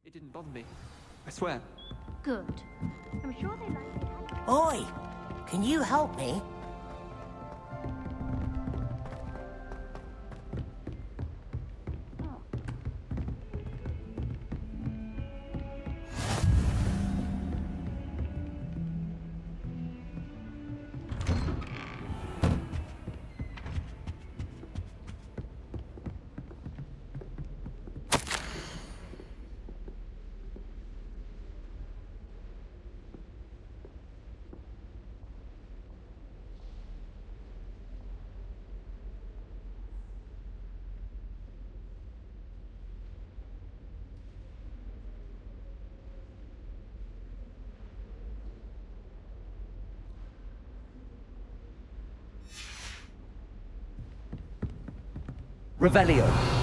It didn't bother me. I swear. Good. I'm sure they like it. Oi! Can you help me? Revelio.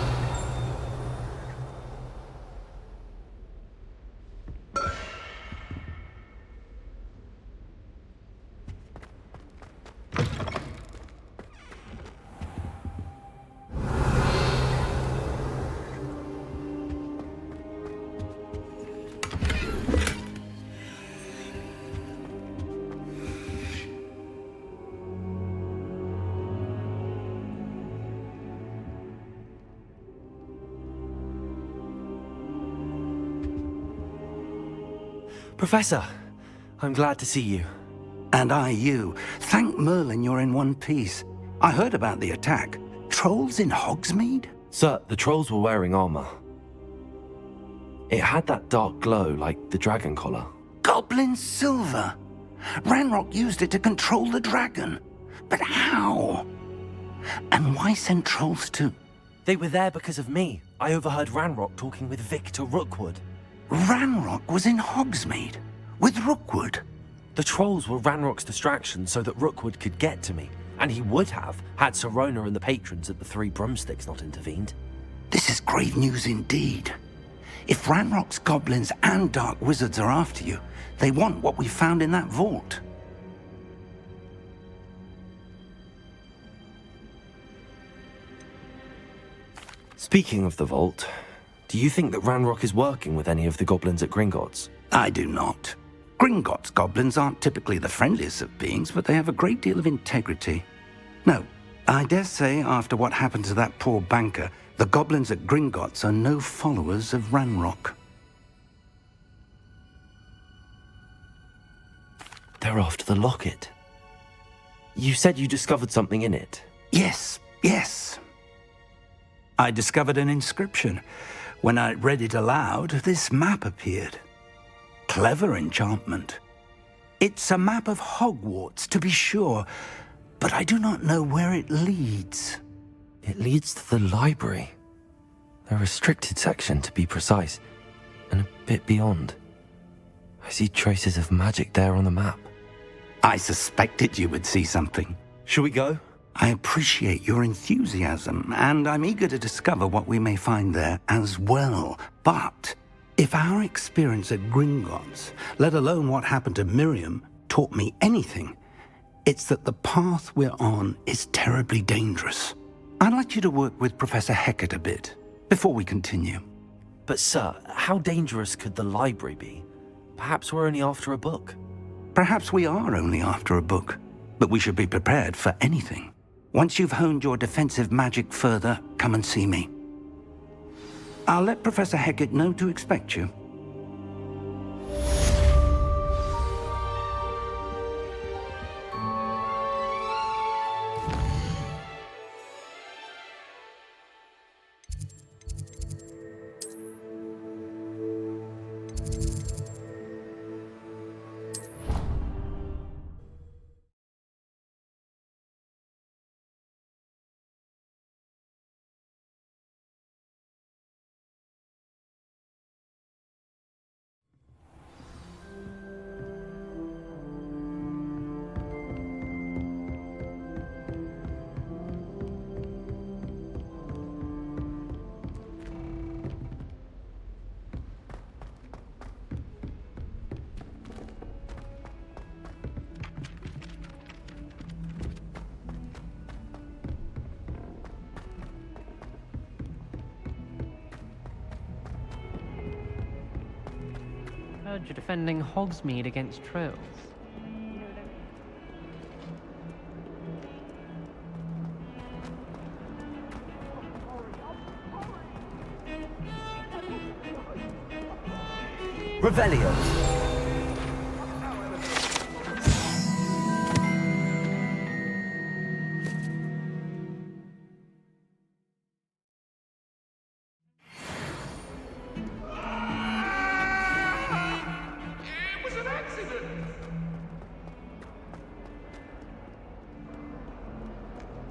Professor, I'm glad to see you. And I you. Thank Merlin you're in one piece. I heard about the attack. Trolls in Hogsmeade? Sir, the trolls were wearing armor. It had that dark glow like the dragon collar. Goblin silver. Ranrock used it to control the dragon. But how? And why send trolls to... They were there because of me. I overheard Ranrock talking with Victor Rookwood. Ranrock was in Hogsmeade with Rookwood. The trolls were Ranrock's distraction so that Rookwood could get to me, and he would have had Sirona and the patrons at the Three Broomsticks not intervened. This is grave news indeed. If Ranrock's goblins and dark wizards are after you, they want what we found in that vault. Speaking of the vault, do you think that Ranrock is working with any of the goblins at Gringotts? I do not. Gringotts goblins aren't typically the friendliest of beings, but they have a great deal of integrity. No, I dare say after what happened to that poor banker, the goblins at Gringotts are no followers of Ranrock. They're after the locket. You said you discovered something in it. Yes. I discovered an inscription. When I read it aloud, this map appeared. Clever enchantment. It's a map of Hogwarts, to be sure, but I do not know where it leads. It leads to the library. A restricted section, to be precise, and a bit beyond. I see traces of magic there on the map. I suspected you would see something. Shall we go? I appreciate your enthusiasm, and I'm eager to discover what we may find there as well. But if our experience at Gringotts, let alone what happened to Miriam, taught me anything, it's that the path we're on is terribly dangerous. I'd like you to work with Professor Hecat a bit before we continue. But sir, how dangerous could the library be? Perhaps we're only after a book. Perhaps we are only after a book, but we should be prepared for anything. Once you've honed your defensive magic further, come and see me. I'll let Professor Hecat know to expect you. Heard you're defending Hogsmeade against trolls. Revelio.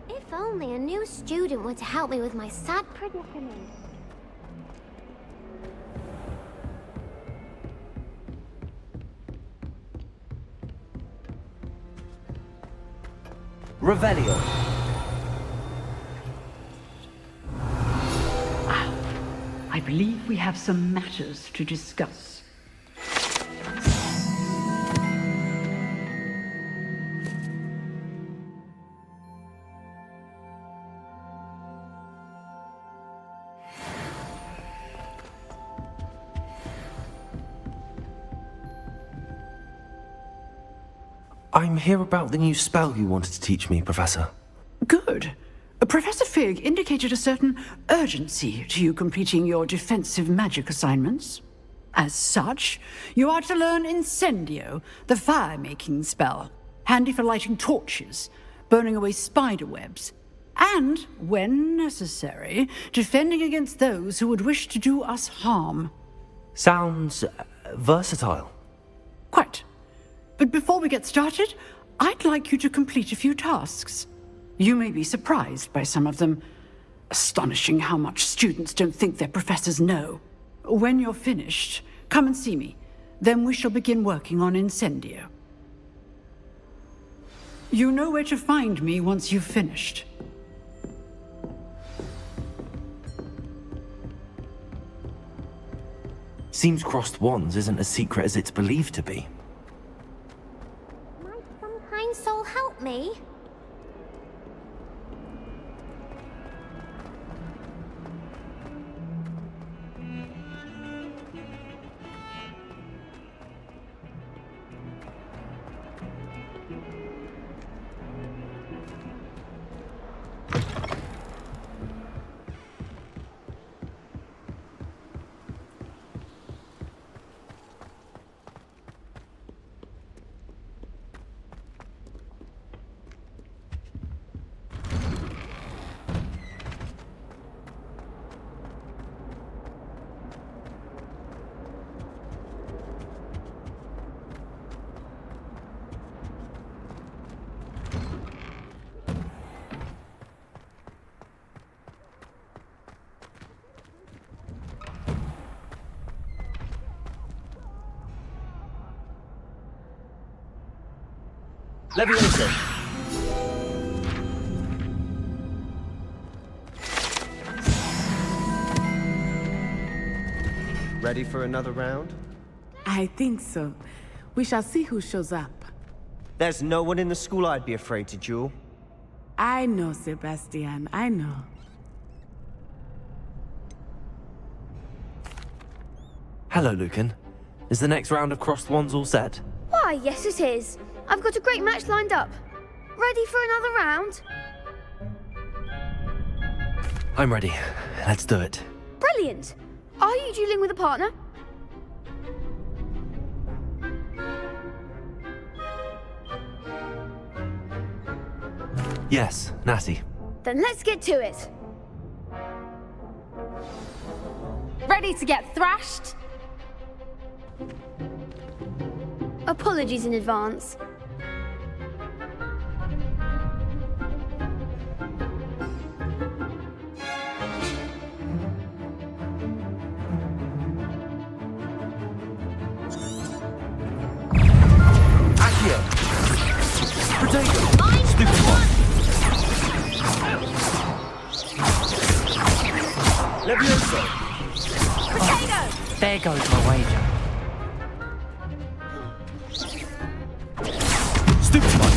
If only a new student were to help me with my sad predicament. Revelio. I believe we have some matters to discuss. I'm here about the new spell you wanted to teach me, Professor. Good. Professor Fig indicated a certain urgency to you completing your defensive magic assignments. As such, you are to learn Incendio, the fire-making spell, handy for lighting torches, burning away spider webs, and, when necessary, defending against those who would wish to do us harm. Sounds versatile. Quite. But before we get started, I'd like you to complete a few tasks. You may be surprised by some of them. Astonishing how much students don't think their professors know. When you're finished, come and see me. Then we shall begin working on Incendio. You know where to find me once you've finished. Seems crossed wands isn't as secret as it's believed to be. Might some kind soul help me? Leviosa. Ready for another round? I think so. We shall see who shows up. There's no one in the school I'd be afraid to duel. I know, Sebastian, I know. Hello, Lucan. Is the next round of crossed wands all set? Why, yes it is. I've got a great match lined up. Ready for another round? I'm ready. Let's do it. Brilliant. Are you dueling with a partner? Yes, Natty. Then let's get to it. Ready to get thrashed? Apologies in advance. Accio! Potato! Stupid one! Leviosa! Potato! There goes my wager. Stupid one!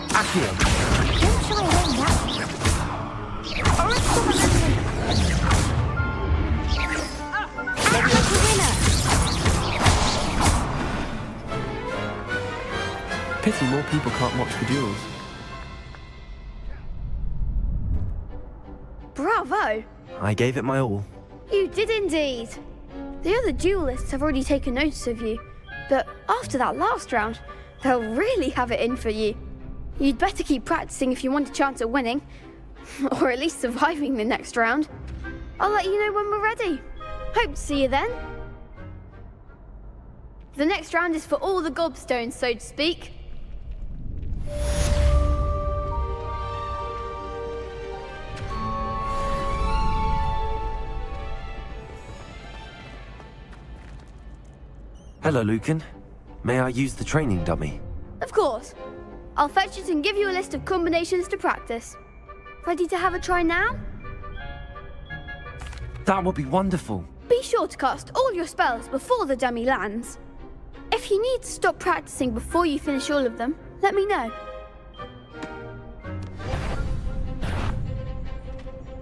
Accio! Don't shy away now. Original momentum. Accio the winner. pity more people can't watch the duels. Bravo! I gave it my all. You did indeed. The other duelists have already taken notice of you, but after that last round, they'll really have it in for you. You'd better keep practicing if you want a chance at winning, or at least surviving the next round. I'll let you know when we're ready. Hope to see you then. The next round is for all the gobstones, so to speak. Hello, Lucan. May I use the training dummy? Of course. I'll fetch it and give you a list of combinations to practice. Ready to have a try now? That would be wonderful. Be sure to cast all your spells before the dummy lands. If you need to stop practicing before you finish all of them, let me know.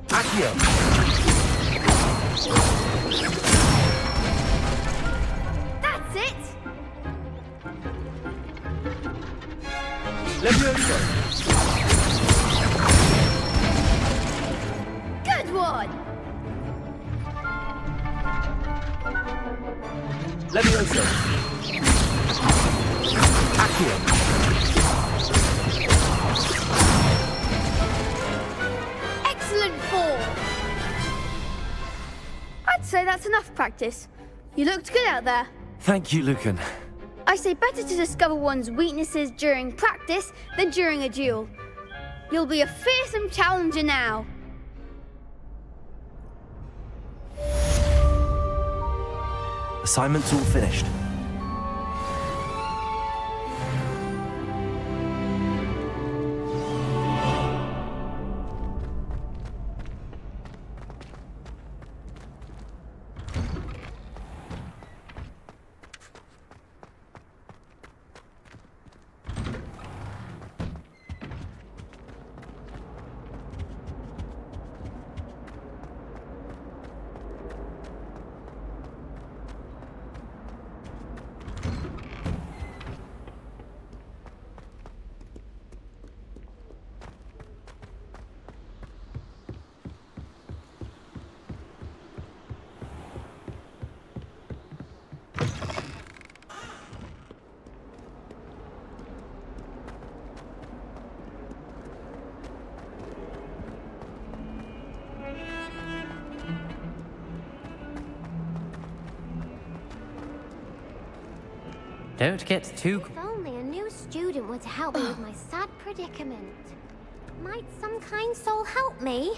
Accio! That's it! Levioso! Good one! Levioso! Accio! Excellent form! I'd say that's enough practice. You looked good out there. Thank you, Lucan. I say better to discover one's weaknesses during practice than during a duel. You'll be a fearsome challenger now. Assignment's all finished. Don't get too... If only a new student were to help me with my sad predicament. Might some kind soul help me?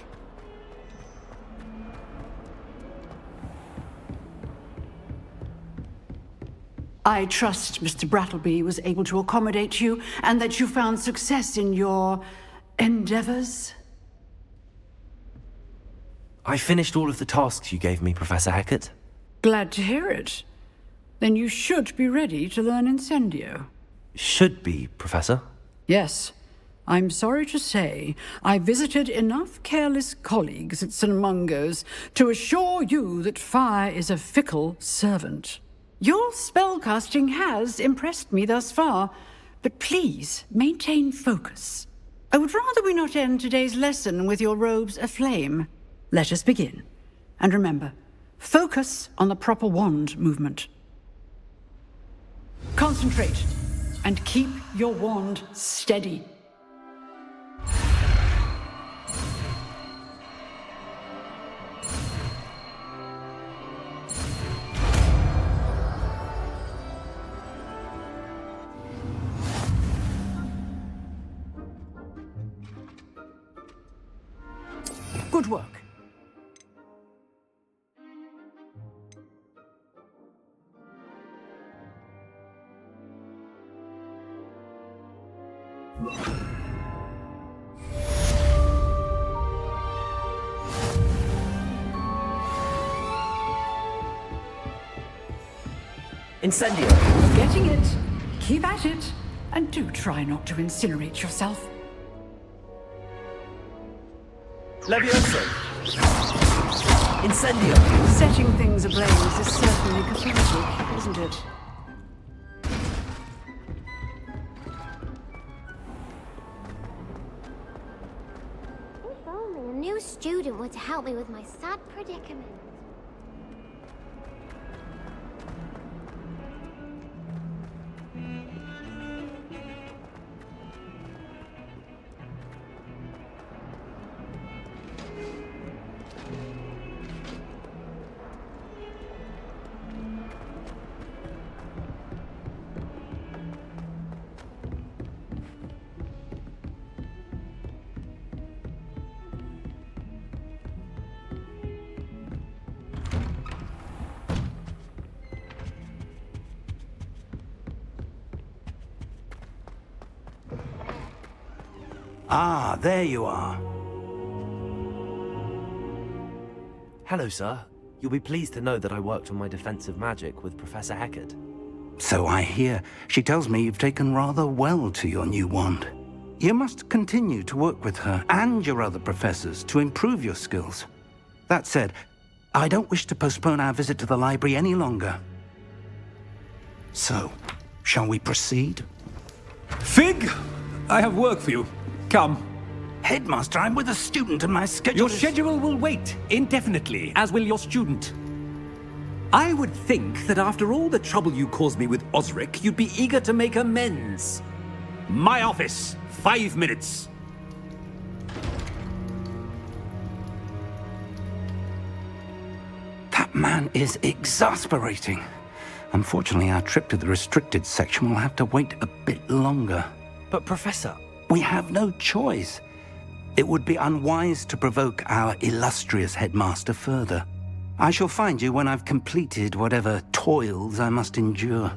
I trust Mr. Brattleby was able to accommodate you and that you found success in your endeavors. I finished all of the tasks you gave me, Professor Hackett. Glad to hear it. Then you should be ready to learn Incendio. Should be, Professor. Yes. I'm sorry to say, I visited enough careless colleagues at St. Mungo's to assure you that fire is a fickle servant. Your spellcasting has impressed me thus far, but please maintain focus. I would rather we not end today's lesson with your robes aflame. Let us begin. And remember, focus on the proper wand movement. Concentrate, and keep your wand steady. Good work. Incendio! Getting it. Keep at it. And do try not to incinerate yourself. Levioso! Incendio! Setting things ablaze is certainly cathartic, isn't it? student were to help me with my sad predicament. Ah, there you are. Hello, sir. You'll be pleased to know that I worked on my defensive magic with Professor Heckard. So I hear. She tells me you've taken rather well to your new wand. You must continue to work with her and your other professors to improve your skills. That said, I don't wish to postpone our visit to the library any longer. So, shall we proceed? Fig! I have work for you. Come. Headmaster, I'm with a student and my schedule Your schedule will wait indefinitely, as will your student. I would think that after all the trouble you caused me with Osric, you'd be eager to make amends. My office, 5 minutes. That man is exasperating. Unfortunately, our trip to the restricted section will have to wait a bit longer. But, Professor... We have no choice. It would be unwise to provoke our illustrious headmaster further. I shall find you when I've completed whatever toils I must endure.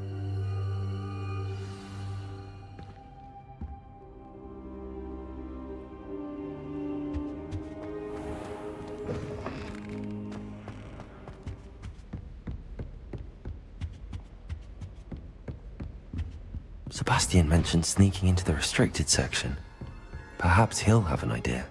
Sebastian mentioned sneaking into the restricted section. Perhaps he'll have an idea.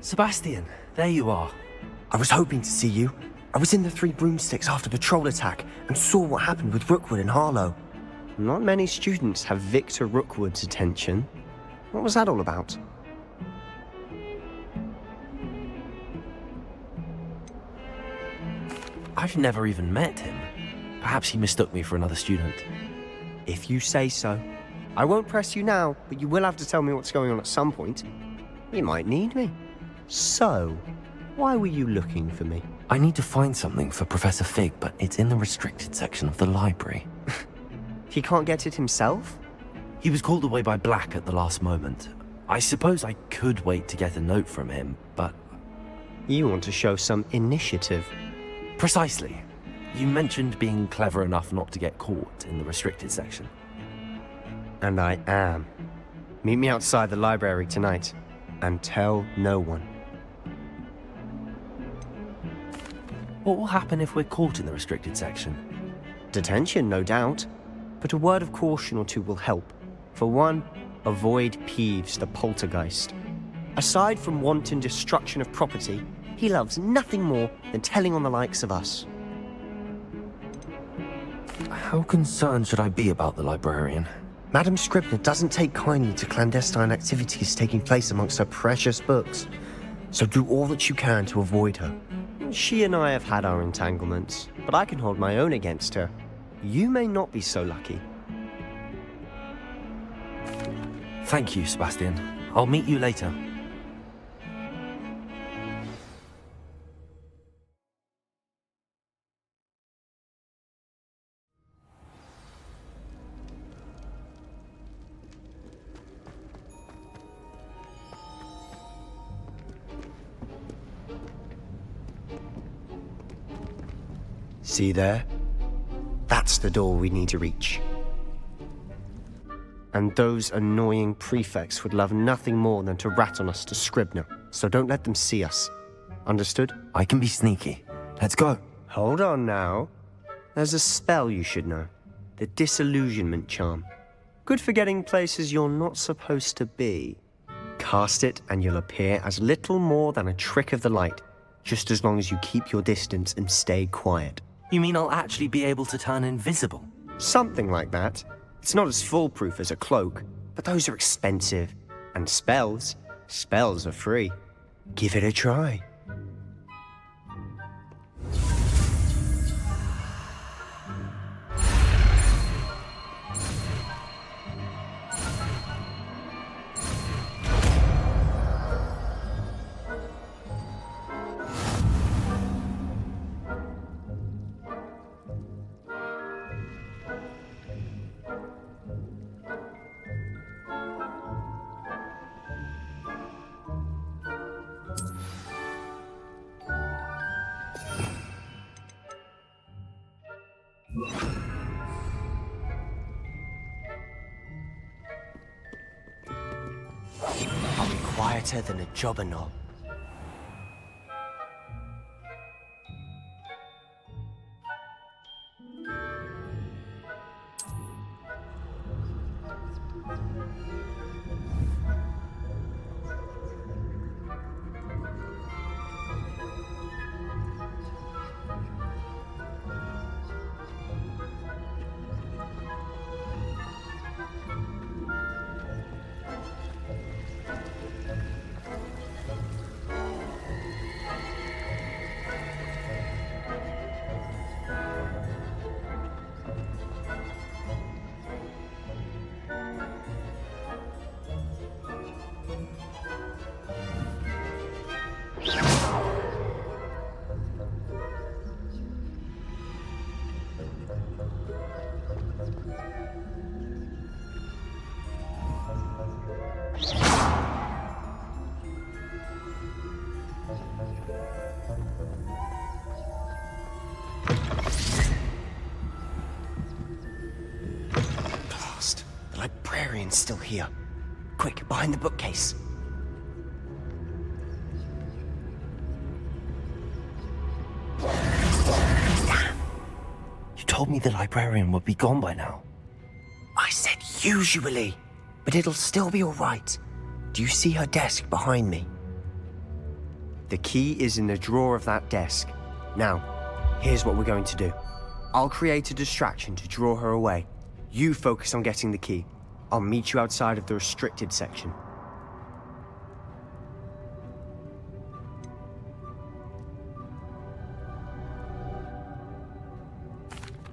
Sebastian, there you are. I was hoping to see you. I was in the Three Broomsticks after patrol attack and saw what happened with Rookwood and Harlow. Not many students have Victor Rookwood's attention. What was that all about? I've never even met him. Perhaps he mistook me for another student. If you say so. I won't press you now, but you will have to tell me what's going on at some point. You might need me. So, why were you looking for me? I need to find something for Professor Fig, but it's in the restricted section of the library. He can't get it himself? He was called away by Black at the last moment. I suppose I could wait to get a note from him, but... You want to show some initiative. Precisely. You mentioned being clever enough not to get caught in the restricted section. And I am. Meet me outside the library tonight, and tell no one. What will happen if we're caught in the restricted section? Detention, no doubt. But a word of caution or two will help. For one, avoid Peeves, the poltergeist. Aside from wanton destruction of property, he loves nothing more than telling on the likes of us. How concerned should I be about the librarian? Madame Scribner doesn't take kindly to clandestine activities taking place amongst her precious books. So do all that you can to avoid her. She and I have had our entanglements, but I can hold my own against her. You may not be so lucky. Thank you, Sebastian. I'll meet you later. See there? That's the door we need to reach. And those annoying prefects would love nothing more than to rat on us to Scribner, so don't let them see us. Understood? I can be sneaky. Let's go. Hold on now. There's a spell you should know. the disillusionment charm. Good for getting places you're not supposed to be. Cast it and you'll appear as little more than a trick of the light, just as long as you keep your distance and stay quiet. You mean I'll actually be able to turn invisible? Something like that. It's not as foolproof as a cloak, but those are expensive. And spells are free. Give it a try. I'll be quieter than a jobberknoll. The librarian's still here. Quick, behind the bookcase. Damn! You told me the librarian would be gone by now. I said usually, but it'll still be all right. Do you see her desk behind me? The key is in the drawer of that desk. Now, here's what we're going to do. I'll create a distraction to draw her away. You focus on getting the key. I'll meet you outside of the restricted section.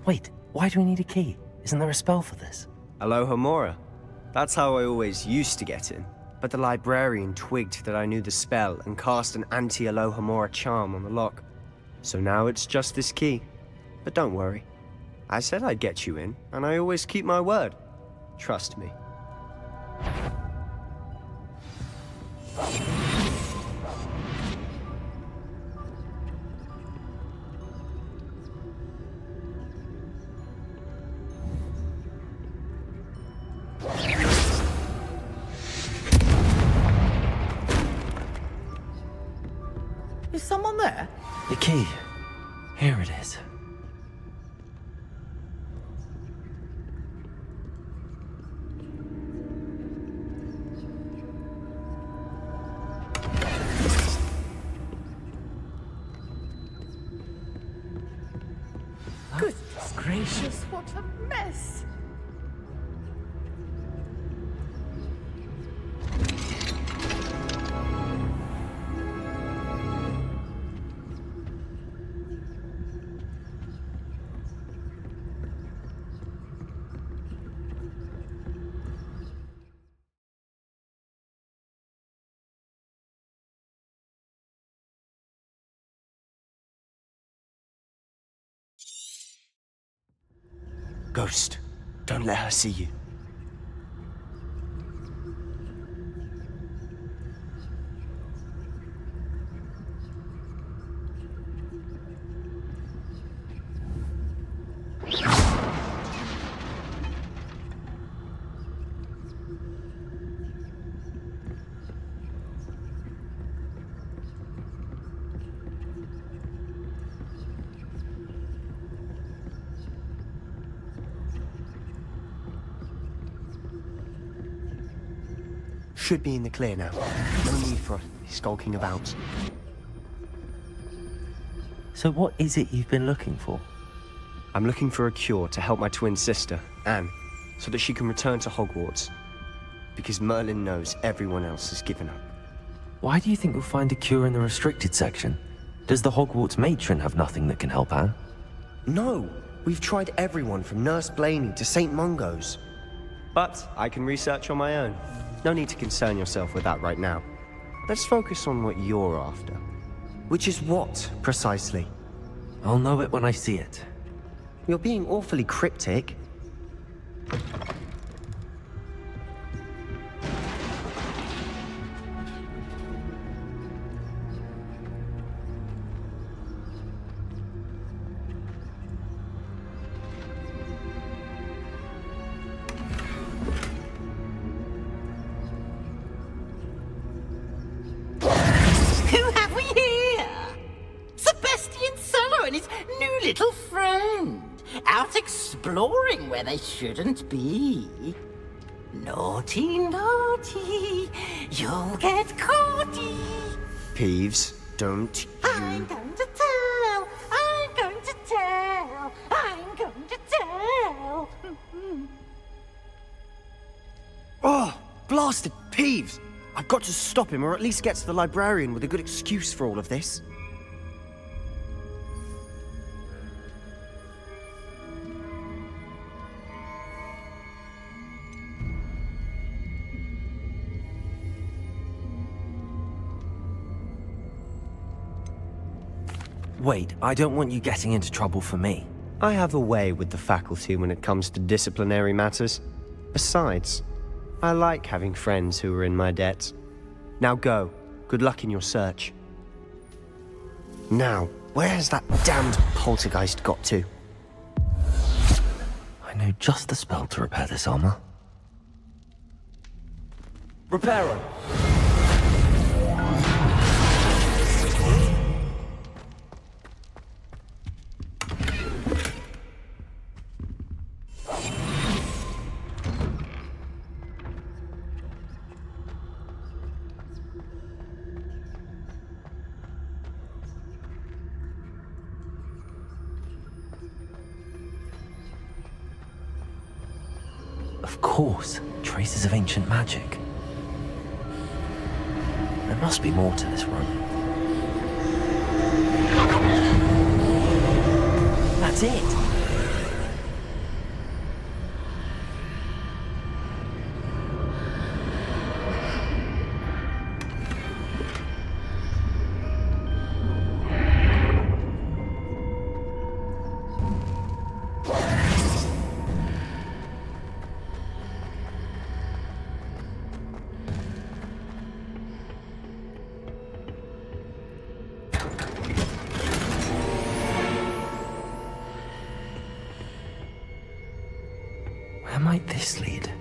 Wait, why do we need a key? Isn't there a spell for this? Alohomora. That's how I always used to get in. But the librarian twigged that I knew the spell and cast an anti-Alohomora charm on the lock. So now it's just this key. But don't worry. I said I'd get you in, and I always keep my word. Trust me. Is someone there? The key. Here it is. Goodness gracious, what a mess! Ghost, don't let her see you. Should be in the clear now. No need for us to be skulking about. So what is it you've been looking for? I'm looking for a cure to help my twin sister, Anne, so that she can return to Hogwarts. Because Merlin knows everyone else has given up. Why do you think we'll find a cure in the restricted section? Does the Hogwarts matron have nothing that can help Anne? No, we've tried everyone from Nurse Blaney to St. Mungo's. But I can research on my own. No need to concern yourself with that right now. Let's focus on what you're after. Which is what, precisely? I'll know it when I see it. You're being awfully cryptic. Who have we here? Sebastian Solo and his new little friend. Out exploring where they shouldn't be. Naughty, naughty. You'll get caughty. Peeves, don't you... I'm going to tell. I'm going to tell. I'm going to tell. Oh, blasted Peeves! I've got to stop him, or at least get to the librarian with a good excuse for all of this. Wait, I don't want you getting into trouble for me. I have a way with the faculty when it comes to disciplinary matters. Besides, I like having friends who are in my debt. Now go. Good luck in your search. Now, where has that damned poltergeist got to? I know just the spell to repair this armor. Reparo. Of course, traces of ancient magic. There must be more to this room. That's it! Where might this lead?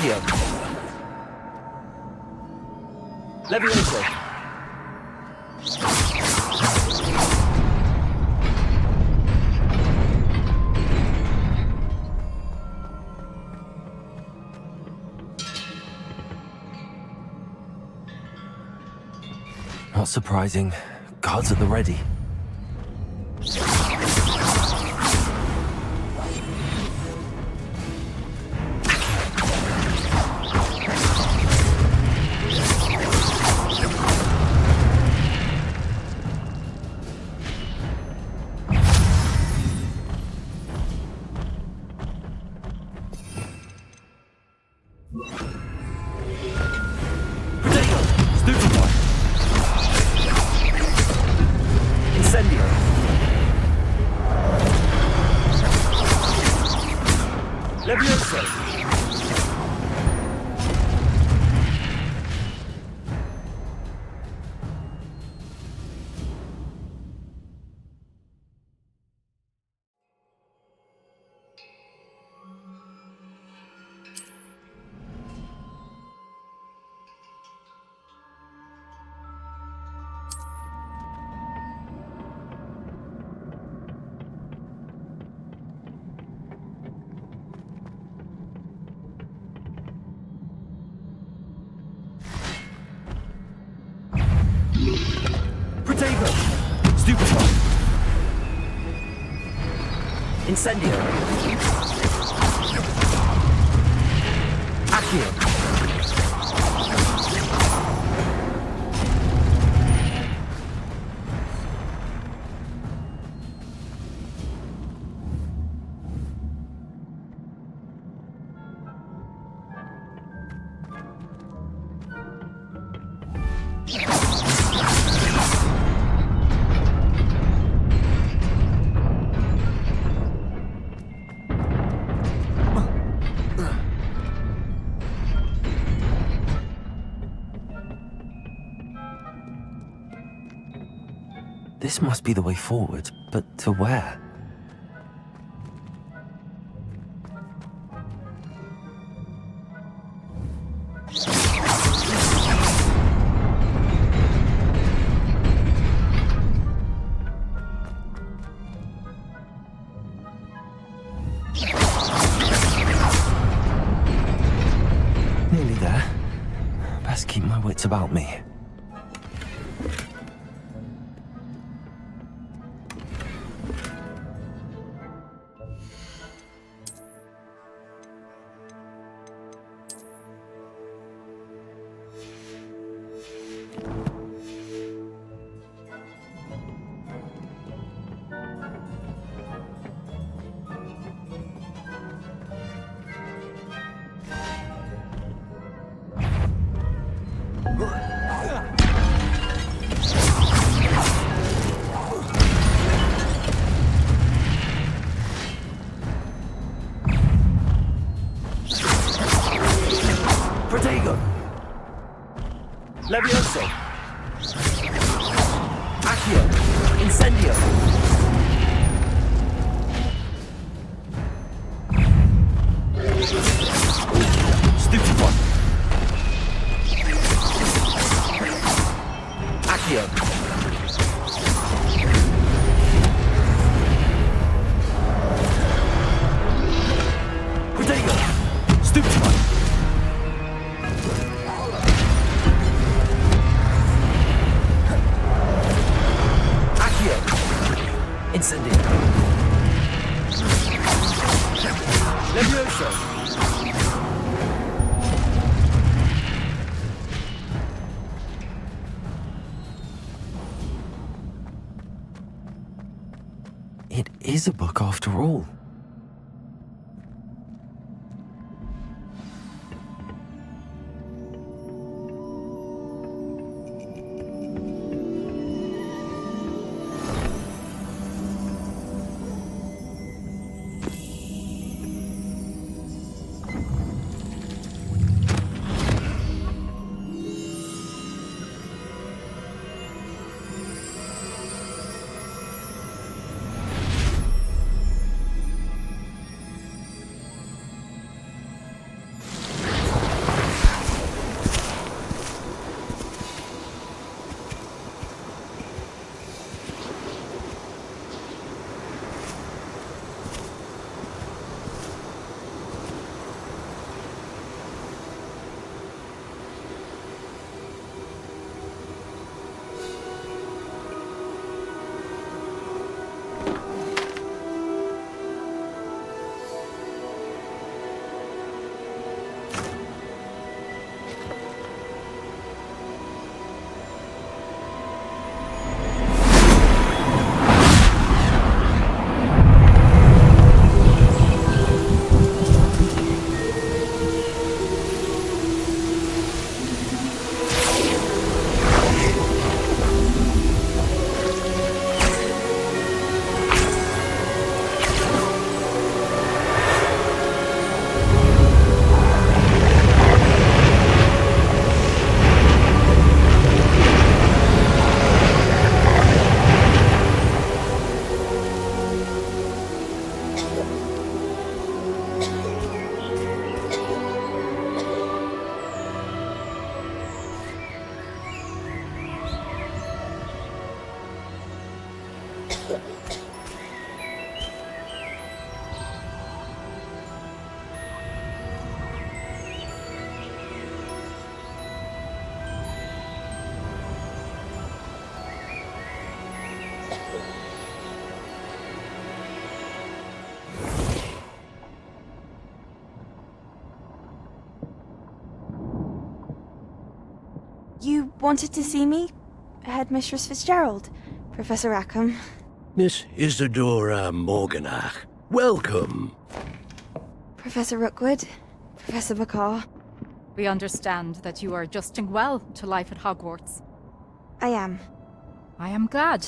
Accio. Levioso. Not surprising. Guards at the ready. Protego! Stupefy! Incendio! Accio! This must be the way forward, but to where? Nearly there. Best keep my wits about me. Protego! Levioso! Accio! Incendio! Stupefy! Accio! Protego! Stupefy! Incendio! Levioso! It is a book after all. You wanted to see me? Headmistress Fitzgerald, Professor Rackham. Miss Isadora Morganach, welcome. Professor Rookwood, Professor Bakar. We understand that you are adjusting well to life at Hogwarts. I am. I am glad.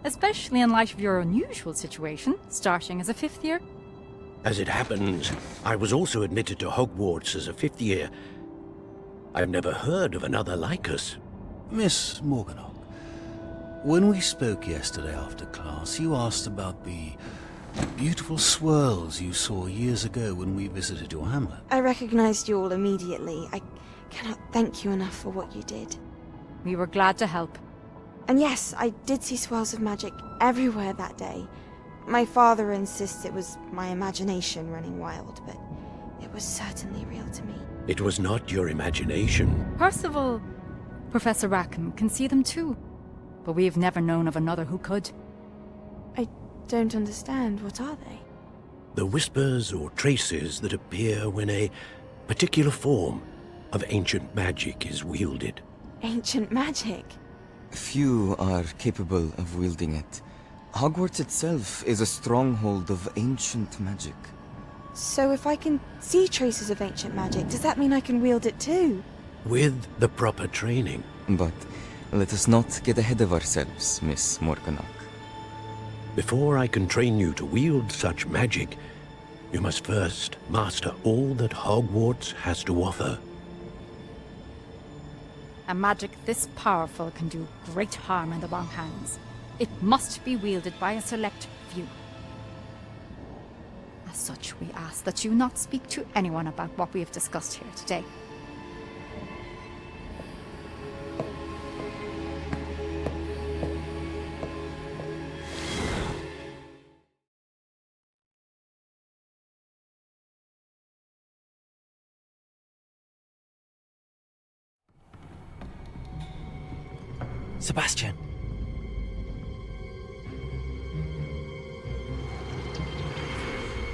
Especially in light of your unusual situation, starting as a 5th year. As it happens, I was also admitted to Hogwarts as a 5th year. I've never heard of another like us. Miss Morganock, when we spoke yesterday after class, you asked about the beautiful swirls you saw years ago when we visited your hamlet. I recognized you all immediately. I cannot thank you enough for what you did. We were glad to help. And yes, I did see swirls of magic everywhere that day. My father insists it was my imagination running wild, but it was certainly real to me. It was not your imagination. Percival, Professor Rackham can see them too. But we have never known of another who could. I don't understand. What are they? The whispers or traces that appear when a particular form of ancient magic is wielded. Ancient magic? Few are capable of wielding it. Hogwarts itself is a stronghold of ancient magic. So if I can see traces of ancient magic, does that mean I can wield it too? With the proper training. But let us not get ahead of ourselves, Miss Morganock. Before I can train you to wield such magic, you must first master all that Hogwarts has to offer. A magic this powerful can do great harm in the wrong hands. It must be wielded by a select few. As such, we ask that you not speak to anyone about what we have discussed here today. Sebastian.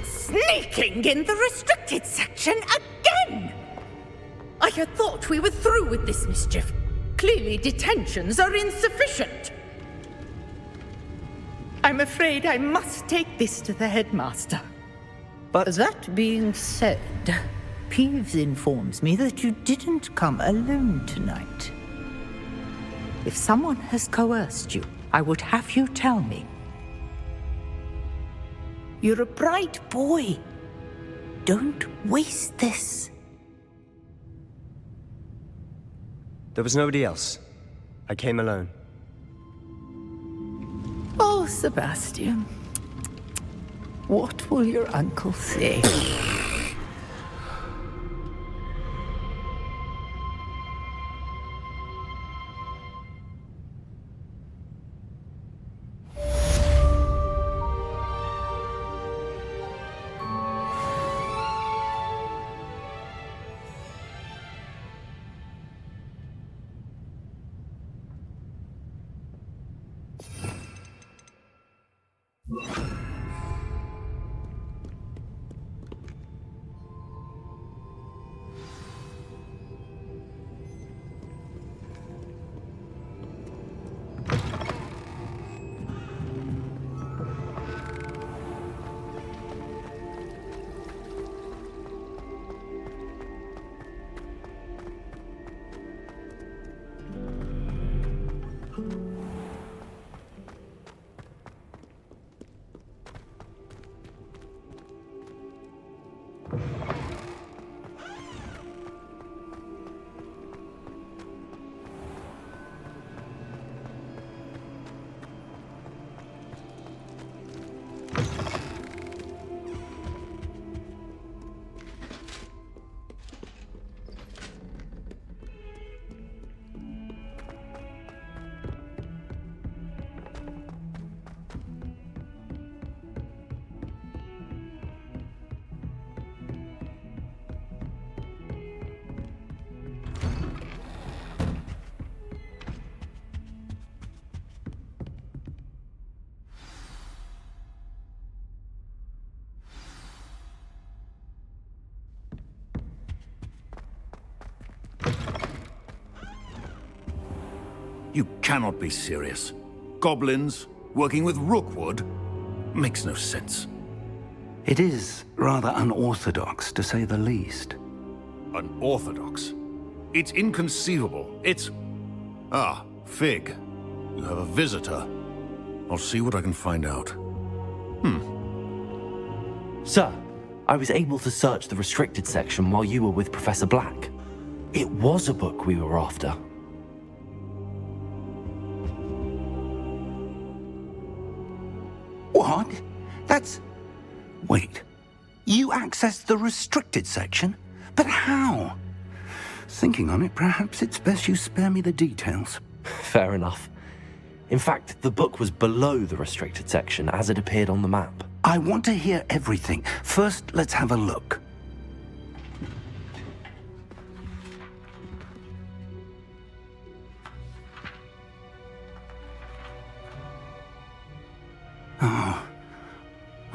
Sneaking in the restricted section again! I had thought we were through with this mischief. Clearly detentions are insufficient. I'm afraid I must take this to the headmaster. But that being said, Peeves informs me that you didn't come alone tonight. If someone has coerced you, I would have you tell me. You're a bright boy. Don't waste this. There was nobody else. I came alone. Oh, Sebastian. What will your uncle say? You cannot be serious. Goblins working with Rookwood? Makes no sense. It is rather unorthodox, to say the least. Unorthodox? It's inconceivable. It's... Ah, Fig. You have a visitor. I'll see what I can find out. Sir, I was able to search the restricted section while you were with Professor Black. It was a book we were after. What? That's... Wait. You accessed the restricted section? But how? Thinking on it, perhaps it's best you spare me the details. Fair enough. In fact, the book was below the restricted section as it appeared on the map. I want to hear everything. First, let's have a look.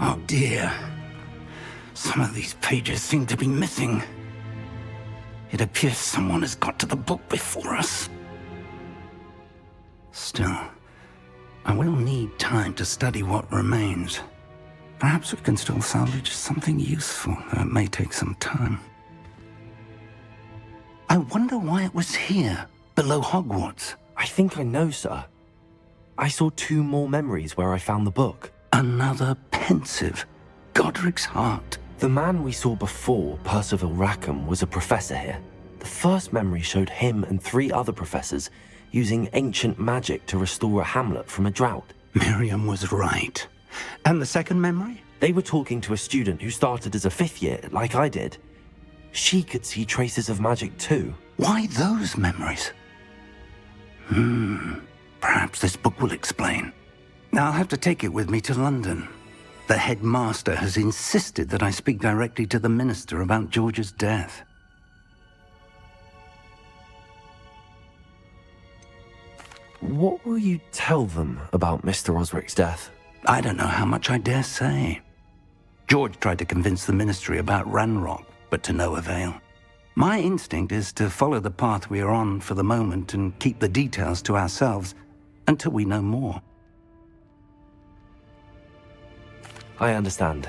Oh dear. Some of these pages seem to be missing. It appears someone has got to the book before us. Still, I will need time to study what remains. Perhaps we can still salvage something useful, though it may take some time. I wonder why it was here, below Hogwarts. I think I know, sir. I saw 2 more memories where I found the book. Another pensive. Godric's heart. The man we saw before, Percival Rackham, was a professor here. The first memory showed him and 3 other professors using ancient magic to restore a hamlet from a drought. Miriam was right. And the second memory? They were talking to a student who started as a 5th year, like I did. She could see traces of magic too. Why those memories? Perhaps this book will explain. Now I'll have to take it with me to London. The headmaster has insisted that I speak directly to the minister about George's death. What will you tell them about Mr. Osric's death? I don't know how much I dare say. George tried to convince the ministry about Ranrock, but to no avail. My instinct is to follow the path we are on for the moment and keep the details to ourselves until we know more. I understand.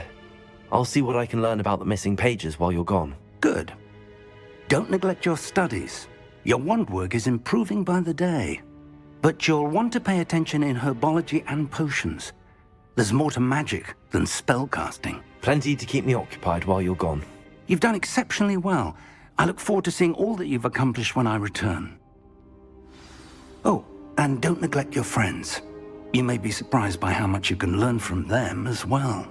I'll see what I can learn about the missing pages while you're gone. Good. Don't neglect your studies. Your wand work is improving by the day. But you'll want to pay attention in herbology and potions. There's more to magic than spellcasting. Plenty to keep me occupied while you're gone. You've done exceptionally well. I look forward to seeing all that you've accomplished when I return. Oh, and don't neglect your friends. You may be surprised by how much you can learn from them as well.